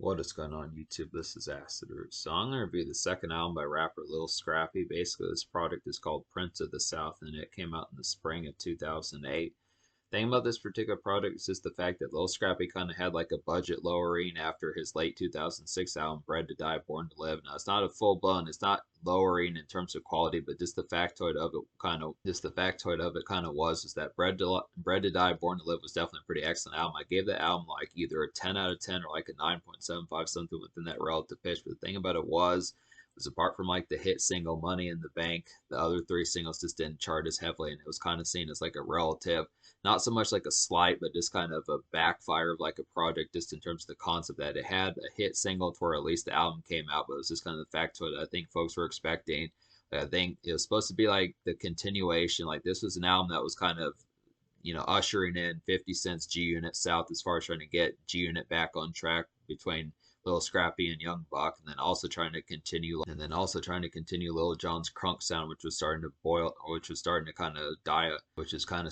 What is going on YouTube? This is Acid Root. So I'm going to review the second album by rapper Lil Scrappy. Basically, this product is called Prince of the South, and it came out in the spring of 2008. Thing about this particular product is just the fact that Lil Scrappy kind of had like a budget lowering after his late 2006 album Bred to Die, Born to Live. Now it's not a full blown, it's not lowering in terms of quality, but just the factoid of it kind of was is that Bred to Die, Born to Live was definitely a pretty excellent album. I gave the album like either a 10 out of 10 or like a 9.75, something within that relative pitch. But the thing about it was apart from like the hit single Money in the Bank, the other three singles just didn't chart as heavily, and it was kind of seen as like a relative, not so much like a slight, but just kind of a backfire of like a project, just in terms of the concept that it had a hit single to where at least the album came out, but it was just kind of the fact to it I think folks were expecting. I think it was supposed to be like the continuation. Like this was an album that was kind of, ushering in 50 Cent's G Unit South as far as trying to get G Unit back on track between Lil Scrappy and Young Buck, and then also trying to continue Lil Jon's Crunk sound, which was starting to kind of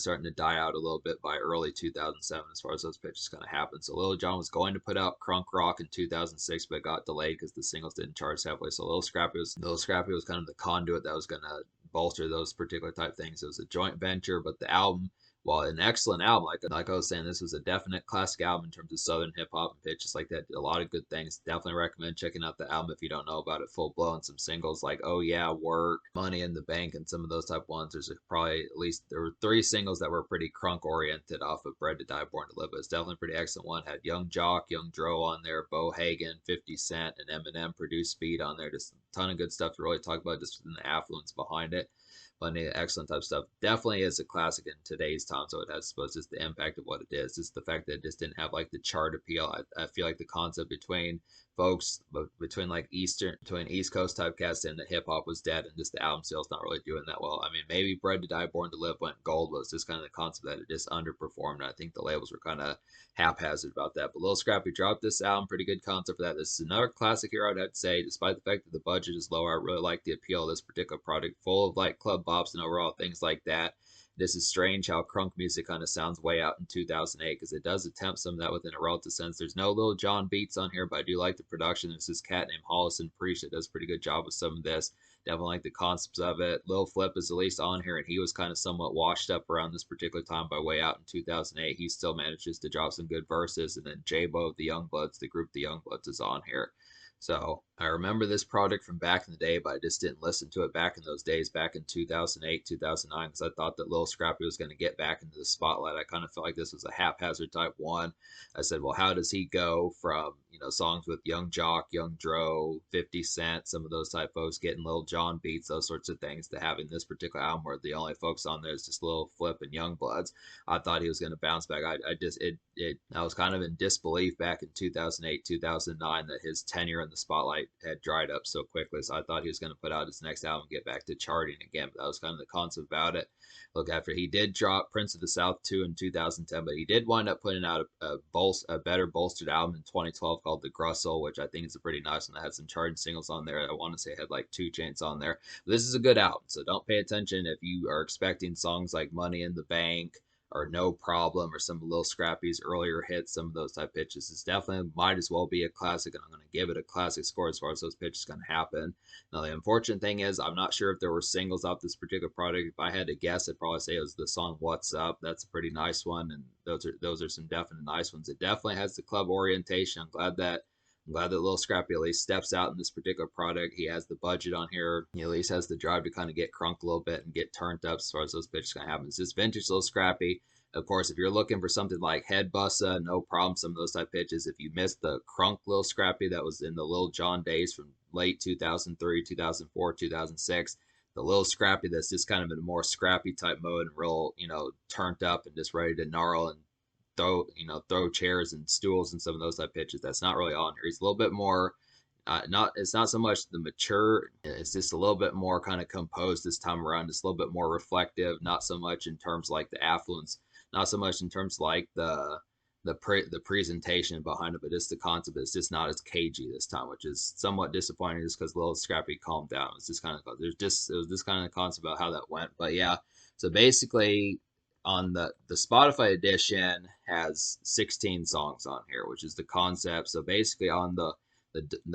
starting to die out a little bit by early 2007 as far as those pitches kind of happened. So Lil Jon was going to put out Crunk Rock in 2006, but it got delayed because the singles didn't chart heavily. So Lil Scrappy was kind of the conduit that was going to bolster those particular type things. It was a joint venture, but the album, while an excellent album, like I was saying, this was a definite classic album in terms of Southern hip hop and pitches like that. Did a lot of good things. Definitely recommend checking out the album if you don't know about it full blown. Some singles like Oh Yeah, Work, Money in the Bank, and some of those type ones. There were three singles that were pretty crunk oriented off of Bred to Die, Born to Live. But it's definitely a pretty excellent one. Had Young Jock, Young Dro on there, Bo Hagen, 50 Cent, and Eminem produced Speed on there. Just a ton of good stuff to really talk about, just in the affluence behind it. Plenty of excellent type stuff. Definitely is a classic in today's time, so it has, I suppose, just the impact of what it is. Just the fact that it just didn't have like the chart appeal. I feel like the concept between folks, between like East Coast typecast and the hip hop was dead, and just the album sales not really doing that well. I mean, maybe Bred to Die, Born to Live went gold, but it's just kind of the concept that it just underperformed. And I think the labels were kind of haphazard about that. But Lil Scrappy dropped this album, pretty good concept for that. This is another classic here, I'd say, despite the fact that the budget is lower. I really like the appeal of this particular product, full of like club bops and overall things like that. This is strange how crunk music kind of sounds way out in 2008, because it does attempt some of that within a relative sense. There's no Lil Jon beats on here, but I do like the production. There's this cat named Hollison Preach that does a pretty good job with some of this. Definitely like the concepts of it. Lil Flip is at least on here, and he was kind of somewhat washed up around this particular time by way out in 2008. He still manages to drop some good verses. And then J-Bo of the Youngbloods, the group The Youngbloods, is on here. So I remember this product from back in the day, but I just didn't listen to it back in those days, back in 2008, 2009, because I thought that Lil Scrappy was going to get back into the spotlight. I kind of felt like this was a haphazard type one. I said, well, how does he go from, songs with Young Jock, Young Dro, 50 Cent, some of those type folks getting Lil Jon beats, those sorts of things, to having this particular album where the only folks on there is just Lil Flip and Youngbloods. I thought he was going to bounce back. I was kind of in disbelief back in 2008, 2009 that his tenure in the spotlight had dried up so quickly. So I thought he was going to put out his next album and get back to charting again. But that was kind of the concept about it. Look, after he did drop Prince of the South 2 in 2010, but he did wind up putting out a better bolstered album in 2012 called The Grussel, which I think is a pretty nice one that had some charting singles on there. I want to say it had like 2 Chainz on there. But this is a good album, so don't pay attention if you are expecting songs like Money in the Bank or No Problem or some of Lil Scrappy's earlier hits, some of those type pitches. It's definitely might as well be a classic, and I'm going to give it a classic score as far as those pitches going to happen. Now, the unfortunate thing is, I'm not sure if there were singles off this particular product. If I had to guess, I'd probably say it was the song What's Up. That's a pretty nice one, and those are some definite nice ones. It definitely has the club orientation. I'm glad that Lil Scrappy at least steps out in this particular product. He has the budget on here. He at least has the drive to kind of get crunk a little bit and get turned up as far as those pitches going to happen. It's just vintage Lil Scrappy. Of course, if you're looking for something like Head Bussa, No Problem, some of those type pitches. If you missed the crunk Lil Scrappy that was in the Lil Jon days from late 2003, 2004, 2006, the Lil Scrappy that's just kind of in a more scrappy type mode and real, turned up and just ready to gnarl and throw chairs and stools and some of those type pitches. That's not really on here. He's a little bit more it's not so much the mature, it's just a little bit more kind of composed this time around, just a little bit more reflective, not so much in terms like the affluence, not so much in terms like the presentation behind it, but just the concept. It's just not as cagey this time, which is somewhat disappointing, just because Lil Scrappy calmed down. It's just kind of, it was just kind of concept about how that went. But yeah, so basically on the Spotify edition has 16 songs on here, which is the concept. So basically, on the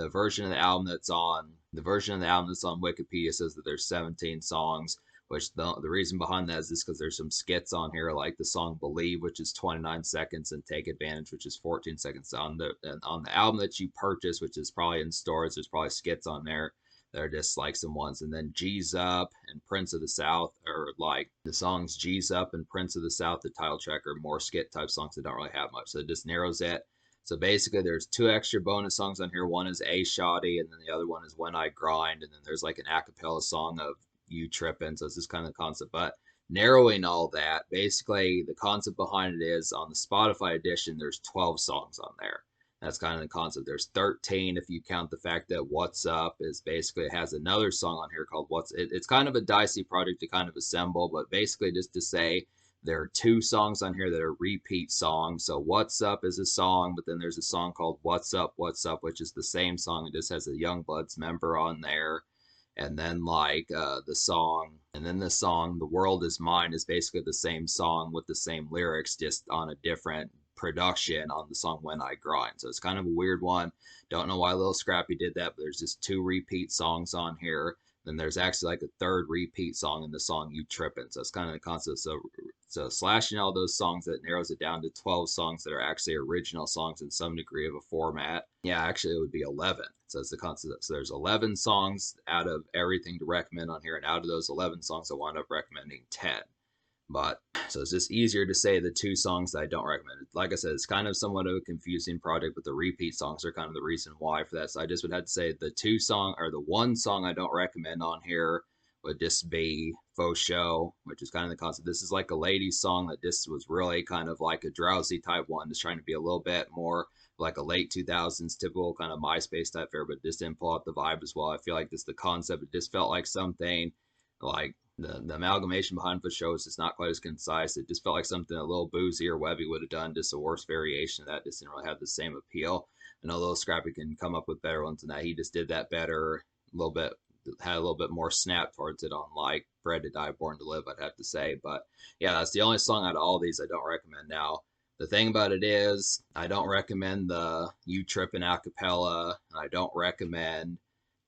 version of the album that's on Wikipedia says that there's 17 songs. Which the reason behind that is just because there's some skits on here, like the song "Believe," which is 29 seconds, and "Take Advantage," which is 14 seconds. On the album that you purchase, which is probably in stores, there's probably skits on there. They're just like some ones. And then G's Up and Prince of the South are like the songs G's Up and Prince of the South, the title track, are more skit type songs that don't really have much. So it just narrows it. So basically, there's two extra bonus songs on here. One is A Shoddy, and then the other one is When I Grind. And then there's like an acapella song of You Trippin'. So it's just kind of the concept. But narrowing all that, basically, the concept behind it is on the Spotify edition, there's 12 songs on there. That's kind of the concept. There's 13 if you count the fact that What's Up is basically, it has another song on here called It's kind of a dicey project to kind of assemble, but basically just to say there are two songs on here that are repeat songs. So What's Up is a song, but then there's a song called What's Up, which is the same song. It just has a Youngbloods member on there. And then the song The World Is Mine is basically the same song with the same lyrics, just on a different production on the song When I Grind. So it's kind of a weird one. Don't know why Lil Scrappy did that, but there's just two repeat songs on here. Then there's actually like a third repeat song in the song You Trippin'. So it's kind of the concept. So slashing all those songs, that narrows it down to 12 songs that are actually original songs in some degree of a format. Yeah, actually it would be 11. So that's the concept. So there's 11 songs out of everything to recommend on here. And out of those 11 songs, I wound up recommending 10. But so it's just easier to say the two songs that I don't recommend. Like I said, it's kind of somewhat of a confusing project, but the repeat songs are kind of the reason why for that. So I just would have to say the one song I don't recommend on here would just be Faux Show, which is kind of the concept. This is like a ladies song that just was really kind of like a drowsy type one, just trying to be a little bit more like a late 2000s typical kind of MySpace type fare, but just didn't pull out the vibe as well. I feel like this the concept, it just felt like something like the amalgamation behind the show is just not quite as concise. It just felt like something a little Boozy or Webby would have done, just a worse variation of that. Just didn't really have the same appeal. I know Lil Scrappy can come up with better ones than that. He just did that better, a little bit, had a little bit more snap towards it on like Bred to Die, Born to Live, I'd have to say. But yeah, that's the only song out of all these I don't recommend. Now, the thing about it is, I don't recommend the You Trippin' acapella. I don't recommend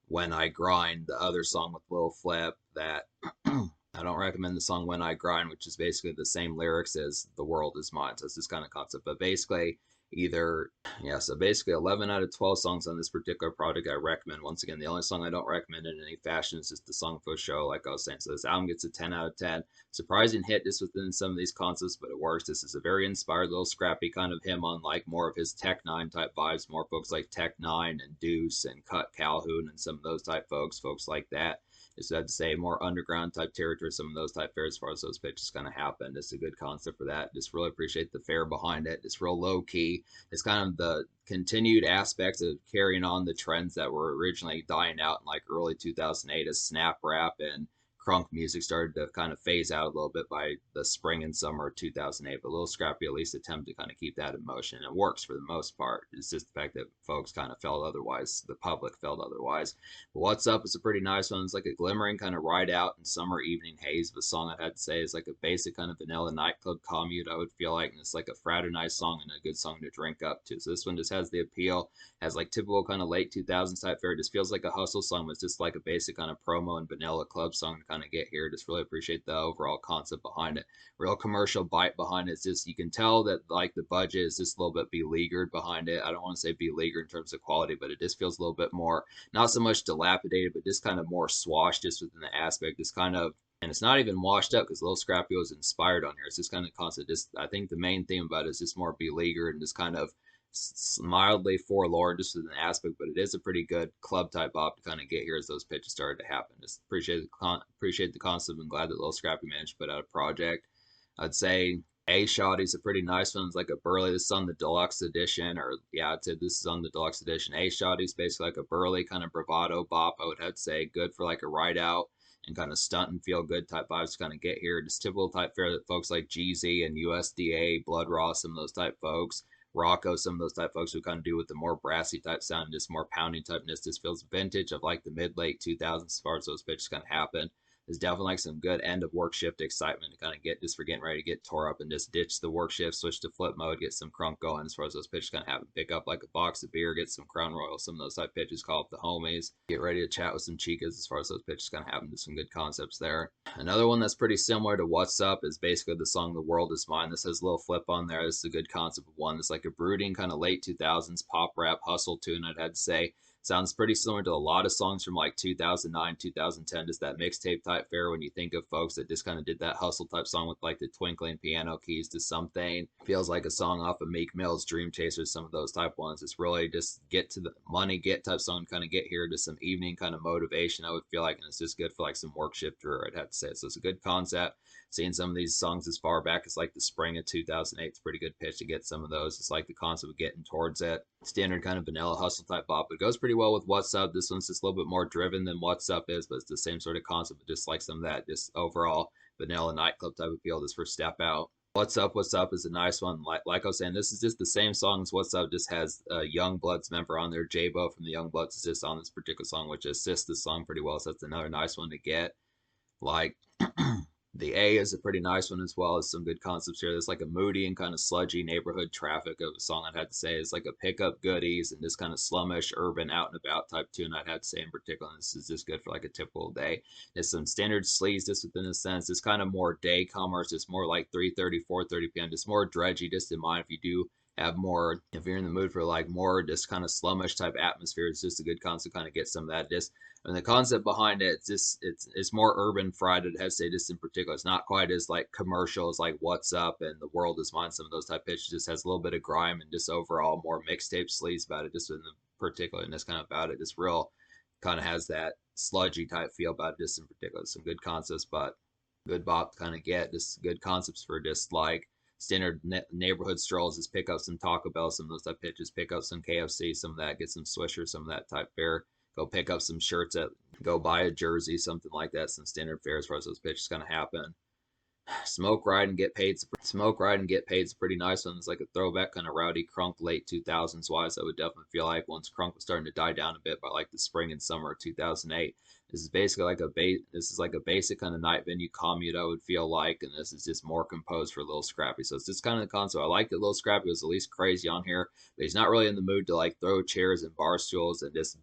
When I Grind, the other song with Lil Flip, that I don't recommend the song When I Grind, which is basically the same lyrics as The World Is Mine. So it's this kind of concept. But basically, so basically 11 out of 12 songs on this particular project I recommend. Once again, the only song I don't recommend in any fashion is just the song Faux Show, like I was saying. So this album gets a 10 out of 10. Surprising hit just within some of these concepts, but it works. This is a very inspired Lil Scrappy, kind of him on like more of his Tech Nine type vibes, more folks like Tech Nine and Deuce and Cut Calhoun and some of those type folks like that. Just had to say more underground type territory, some of those type fairs as far as those pitches kind of happen. It's a good concept for that. Just really appreciate the fare behind it. It's real low key. It's kind of the continued aspects of carrying on the trends that were originally dying out in like early 2008 as snap rap and crunk music started to kind of phase out a little bit by the spring and summer of 2008. But Lil Scrappy at least attempted to kind of keep that in motion. It works for the most part. It's just the fact that folks kind of felt otherwise. The public felt otherwise. But What's Up is a pretty nice one. It's like a glimmering kind of ride out in summer evening haze of a song, I'd have to say. Is like a basic kind of vanilla nightclub commute, I would feel like. And it's like a fraternized song and a good song to drink up to. So this one just has the appeal, has like typical kind of late 2000s type fare. It just feels like a hustle song, but it's just like a basic kind of promo and vanilla club song to kind of get here. Just really appreciate the overall concept behind it. Real commercial bite behind it. It's just, you can tell that like the budget is just a little bit beleaguered behind it. I don't want to say beleaguered in terms of quality, but it just feels a little bit more, not so much dilapidated, but just kind of more swashed just within the aspect. It's kind of, and it's not even washed up because Lil Scrappy was inspired on here. It's just kind of constant. Just, I think the main theme about it is just more beleaguered and just kind of mildly forlorn just with an aspect, but it is a pretty good club type bop to kind of get here as those pitches started to happen. Just appreciate the concept and glad that Lil Scrappy managed to put out a project. I'd say A Shoddy's a pretty nice one. It's like a burly. This is on the deluxe edition, or yeah, I'd say this is on the deluxe edition. A Shoddy's basically like a burly kind of bravado bop. I would have to say good for like a ride out and kind of stunt and feel good type vibes to kind of get here. Just typical type fare that folks like Jeezy and USDA, Blood Raw, some of those type folks. Rocco, some of those type folks who kind of do with the more brassy type sound and just more pounding typeness. This feels vintage of like the mid late 2000s as far as those pitches kind of happen. There's definitely like some good end of work shift excitement to kind of get just for getting ready to get tore up and just ditch the work shift, switch to flip mode, get some crunk going as far as those pitches kind of happen. Pick up like a box of beer, get some Crown Royal, some of those type pitches, call up the homies, get ready to chat with some chicas as far as those pitches kind of happen. Just some good concepts there. Another one that's pretty similar to What's Up is basically the song The World Is Mine. This has a little flip on there. This is a good concept of one. It's like a brooding kind of late 2000s pop rap hustle tune, I'd have to say. Sounds pretty similar to a lot of songs from like 2009, 2010, just that mixtape type fare when you think of folks that just kind of did that hustle type song with like the twinkling piano keys to something. Feels like a song off of Meek Mill's Dream Chasers, some of those type ones. It's really just get to the money, get type song, kind of get here to some evening kind of motivation, I would feel like, and it's just good for like some work shifter, I'd have to say. So it's a good concept. Seeing some of these songs as far back as like the spring of 2008, it's a pretty good pitch to get some of those. It's like the concept of getting towards it. Standard kind of vanilla hustle type bop, but it goes pretty well with What's Up. This one's just a little bit more driven than What's Up is, but it's the same sort of concept, but just like some of that, just overall vanilla nightclub type of feel just for Step Out. What's Up is a nice one. Like I was saying, this is just the same song as What's Up, just has a Young Bloods member on there. J-Bo from the Young Bloods is just on this particular song, which assists the song pretty well, so that's another nice one to get. Like the A is a pretty nice one as well as some good concepts here. There's like a moody and kind of sludgy neighborhood traffic of a song, I'd have to say. It's like a pickup goodies and this kind of slumish urban out and about type tune, I'd have to say in particular. And this is just good for like a typical day. There's some standard sleaze just within a sense. It's kind of more day commerce. It's more like 3:30, 4:30 p.m. Just more dredgy, just in mind if you do have more, if you're in the mood for like more just kind of slumish type atmosphere, it's just a good concept to kind of get some of that. Just and the concept behind it, it's more urban fried. It has to say just in particular, it's not quite as like commercial as like What's Up and The World Is Mine. Some of those type pitches just has a little bit of grime and just overall more mixtape sleaze about it. Just in the particularness kind of about it, just real kind of has that sludgy type feel about it. Just in particular, some good concepts, but good bop to kind of get. Just good concepts for just like standard neighborhood strolls. Just pick up some Taco Bell, some of those type pitches. Pick up some KFC, some of that. Get some Swisher, some of that type fare. Go pick up some shirts at, go buy a jersey, something like that. Some standard fare as far as those pitches kind of happen. Smoke Ride and Get Paid. Smoke Ride and Get Paid is a pretty nice one. It's like a throwback kind of rowdy Crunk late 2000s wise. I would definitely feel like once Crunk was starting to die down a bit by like the spring and summer of 2008. This is basically like a basic kind of night venue commute, I would feel like, and this is just more composed for Lil Scrappy. So it's just kind of the concept. I like that Lil Scrappy was at least crazy on here, but he's not really in the mood to like throw chairs and bar stools and just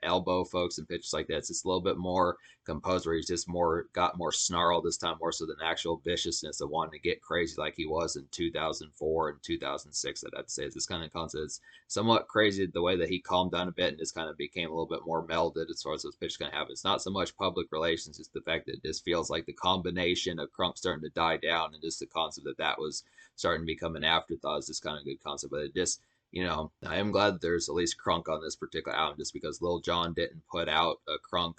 elbow folks and pitches like that. It's just a little bit more composed where he's just got more snarl this time, more so than actual viciousness of wanting to get crazy like he was in 2004 and 2006. I'd say it's this kind of concept. It's somewhat crazy the way that he calmed down a bit and just kind of became a little bit more melded as far as those pitches kind of happen. It's not so much public relations, just the fact that it just feels like the combination of Crunk starting to die down and just the concept that was starting to become an afterthought is just kind of a good concept. But it just, I am glad that there's at least Crunk on this particular album, just because Lil Jon didn't put out a Crunk.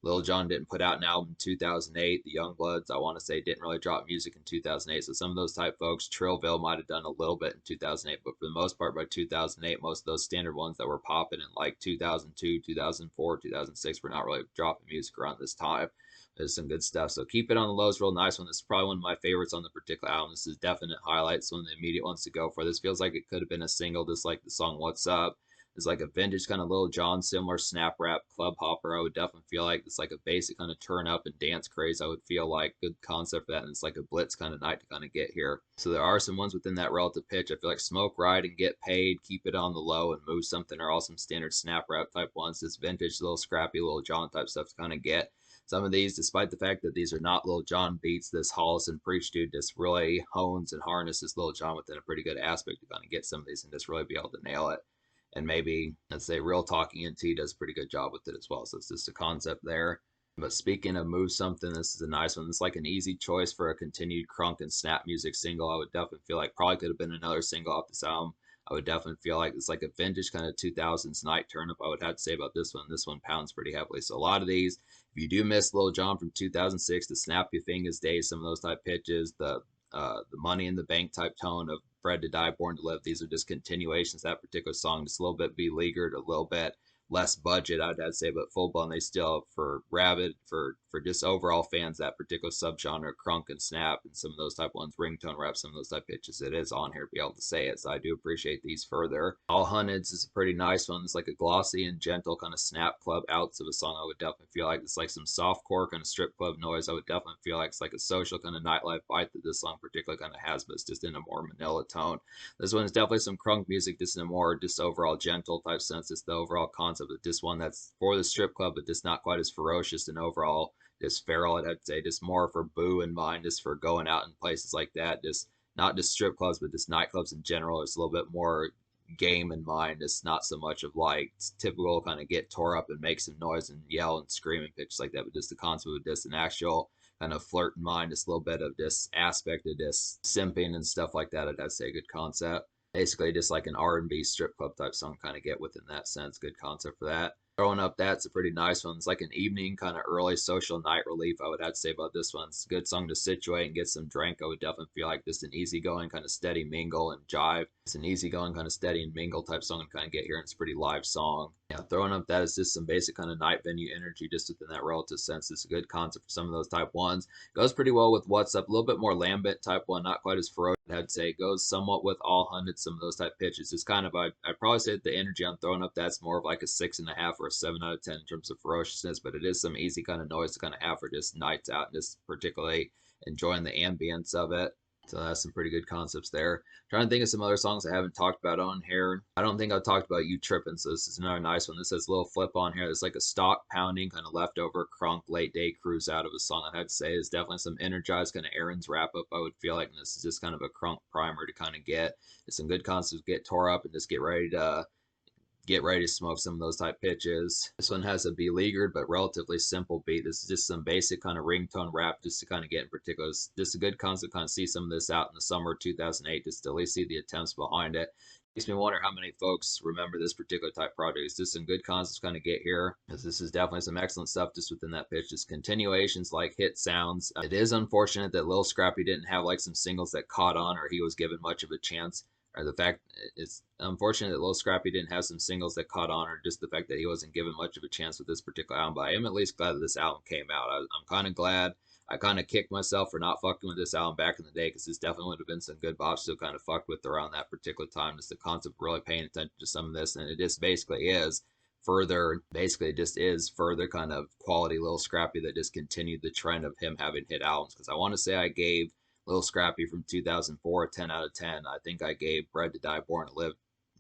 Lil Jon didn't put out an album in 2008. The Youngbloods, I want to say, didn't really drop music in 2008. So some of those type folks, Trillville might have done a little bit in 2008, but for the most part, by 2008, most of those standard ones that were popping in like 2002, 2004, 2006 were not really dropping music around this time. There's some good stuff. So keep it on the low is real nice one. This is probably one of my favorites on the particular album. This is definite highlights, one of the immediate ones to go for. This feels like it could have been a single, just like the song What's Up. It's like a vintage kind of Lil Jon, similar snap rap club hopper. I would definitely feel like it's like a basic kind of turn up and dance craze. I would feel like good concept for that, and it's like a blitz kind of night to kind of get here. So there are some ones within that relative pitch. I feel like Smoke Ride and Get Paid, Keep It on the Low, and Move Something are all some standard snap rap type ones. This vintage Lil Scrappy, Lil Jon type stuff to kind of get. Some of these, despite the fact that these are not Lil Jon beats, this Hollis and Preach dude just really hones and harnesses Lil Jon within a pretty good aspect to kind of get some of these and just really be able to nail it. And maybe, let's say, Real Talking NT does a pretty good job with it as well. So it's just a concept there. But speaking of Move Something, this is a nice one. It's like an easy choice for a continued Crunk and Snap music single. I would definitely feel like probably could have been another single off this album. I would definitely feel like it's like a vintage kind of 2000s night turnip. I would have to say about this one. This one pounds pretty heavily. So a lot of these, if you do miss Lil Jon from 2006, the Snap Your Fingers days, some of those type pitches, the Money in the Bank type tone of Bred to Die, Born to Live. These are just continuations of that particular song, just a little bit beleaguered, a little bit less budget, I'd say, but full blown they still for rabid for just overall fans that particular subgenre, crunk and snap and some of those type ones, ringtone rap, some of those type pitches. It is on here to be able to say it, so I do appreciate these further. All Hundreds is a pretty nice one. It's like a glossy and gentle kind of snap club outs of a song. I would definitely feel like it's like some soft core kind of strip club noise. I would definitely feel like it's like a social kind of nightlife bite that this song particularly kind of has, but it's just in a more manila tone. This one is definitely some crunk music, just in a more just overall gentle type sense. It's the overall concept of just one that's for the strip club, but just not quite as ferocious and overall just feral. I'd say just more for boo in mind, just for going out in places like that. Just not just strip clubs, but just nightclubs in general. It's a little bit more game in mind. It's not so much of like typical kind of get tore up and make some noise and yell and scream and pitches like that, but just the concept of just an actual kind of flirt in mind, just a little bit of this aspect of this simping and stuff like that. I'd say a good concept. Basically, just like an R&B strip club type song, kind of get within that sense. Good concept for that. Throwing Up That's a pretty nice one. It's like an evening kind of early social night relief. I would have to say about this one. It's a good song to situate and get some drink. I would definitely feel like just an easygoing kind of steady mingle and jive. It's an easygoing kind of steady and mingle type song to kind of get here. And it's a pretty live song. Yeah, Throwing Up That is just some basic kind of night venue energy just within that relative sense. It's a good concept for some of those type ones. Goes pretty well with What's Up. A little bit more lambent type one, not quite as ferocious. I'd say it goes somewhat with All Hundred, some of those type pitches. It's kind of, I'd probably say that the energy I'm throwing up, that's more of like a 6.5 or a 7 out of 10 in terms of ferociousness, but it is some easy kind of noise to kind of have for just nights out and just particularly enjoying the ambience of it. So that's some pretty good concepts there. Trying to think of some other songs I haven't talked about on here. I don't think I've talked about You Trippin', so this is another nice one. This has a little flip on here. There's like a stock pounding kind of leftover crunk late day cruise out of a song. I'd have to say is definitely some energized kind of errands wrap up. I would feel like, and this is just kind of a crunk primer to kind of get some good concepts, get tore up, and just get ready to smoke some of those type pitches. This one has a beleaguered but relatively simple beat. This is just some basic kind of ringtone rap just to kind of get in particular. It's just a good concept, kind of see some of this out in the summer of 2008, just to at least see the attempts behind it. Makes me wonder how many folks remember this particular type project. It's just some good concepts kind of get here, because this is definitely some excellent stuff just within that pitch. Just continuations like hit sounds. It is unfortunate that Lil Scrappy didn't have like some singles that caught on or he was given much of a chance, or the fact it's unfortunate that Lil Scrappy didn't have some singles that caught on, or just the fact that he wasn't given much of a chance with this particular album. But I am at least glad that this album came out. I'm kind of glad. I kind of kicked myself for not fucking with this album back in the day, because this definitely would have been some good bops to kind of fucked with around that particular time. Just the concept of really paying attention to some of this, and it just basically is further kind of quality Lil Scrappy that just continued the trend of him having hit albums. Because I want to say I gave Lil Scrappy from 2004 a 10 out of 10. I think I gave Bred to Die, Born to Live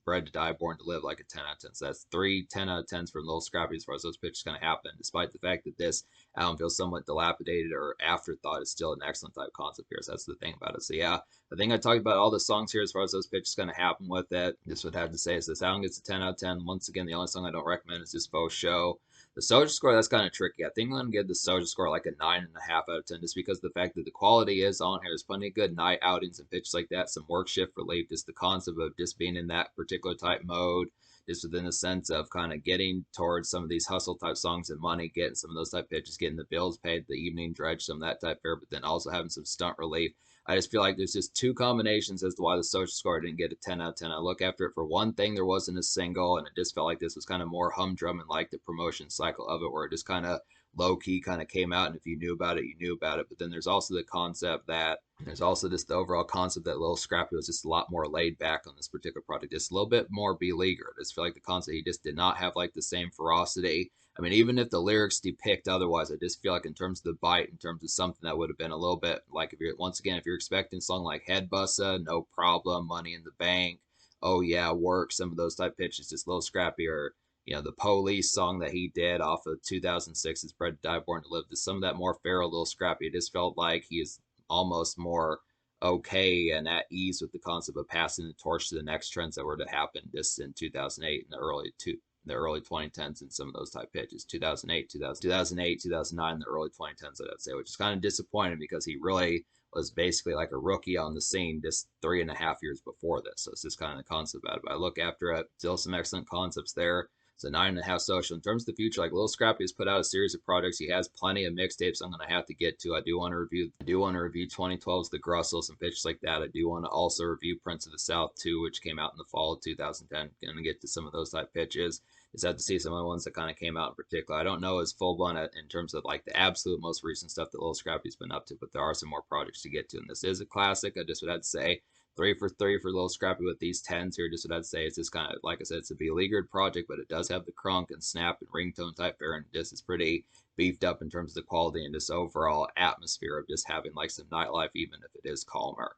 like a 10 out of 10. So that's 10 out of 10s for Lil Scrappy as far as those pitches kind of happen. Despite the fact that this album feels somewhat dilapidated or afterthought, it's still an excellent type concept here. So that's the thing about it. So yeah, I think I talked about all the songs here as far as those pitches kind of happen with it. Just would have to say is this album gets a 10 out of 10. Once again, the only song I don't recommend is just Faux Show. The Soja score, that's kind of tricky. I think I'm going to give the Soja score like a 9.5 out of 10, just because of the fact that the quality is on here. There's plenty of good night outings and pitches like that, some work shift relief, just the concept of just being in that particular type mode, just within the sense of kind of getting towards some of these hustle type songs and money, getting some of those type pitches, getting the bills paid, the evening dredge, some of that type fare, but then also having some stunt relief. I just feel like there's just two combinations as to why the Social Score didn't get a 10 out of 10. I look after it for one thing, there wasn't a single, and it just felt like this was kind of more humdrum and like the promotion cycle of it, where it just kind of low key kind of came out, and if you knew about it, you knew about it. But then there's also the concept that there's also just the overall concept that Lil Scrappy was just a lot more laid back on this particular project, just a little bit more beleaguered. I just feel like the concept, he just did not have like the same ferocity. I mean, even if the lyrics depict otherwise, I just feel like in terms of the bite, in terms of something that would have been a little bit like, if you're once again, if you're expecting a song like Head Bussa, No Problem, Money in the Bank, Oh Yeah, Work, some of those type pitches, just Lil Scrappy, or the Police song that he did off of 2006's Bred to Die, Born to Live, just some of that more feral Lil Scrappy. It just felt like he is almost more okay and at ease with the concept of passing the torch to the next trends that were to happen just in 2008 and the early 2010s and some of those type pitches. 2008, 2009, the early 2010s, I'd say, which is kind of disappointing because he really was basically like a rookie on the scene just 3.5 years before this. So it's just kind of the concept about it. But I look after it, still some excellent concepts there. So 9.5 social. In terms of the future, like Lil Scrappy has put out a series of projects. He has plenty of mixtapes I'm gonna have to get to. I do want to review 2012's The Grussels and pitches like that. I do want to also review Prince of the South 2, which came out in the fall of 2010. Gonna get to some of those type pitches. Just have to see some of the ones that kind of came out in particular. I don't know as full blown in terms of like the absolute most recent stuff that Lil Scrappy's been up to, but there are some more projects to get to, and this is a classic. I just would have to say 3 for 3 for Lil Scrappy with these 10s here. Just what I'd say, it's just kind of, like I said, it's a beleaguered project, but it does have the crunk and snap and ringtone type variant. Just is pretty beefed up in terms of the quality and just overall atmosphere of just having like some nightlife, even if it is calmer.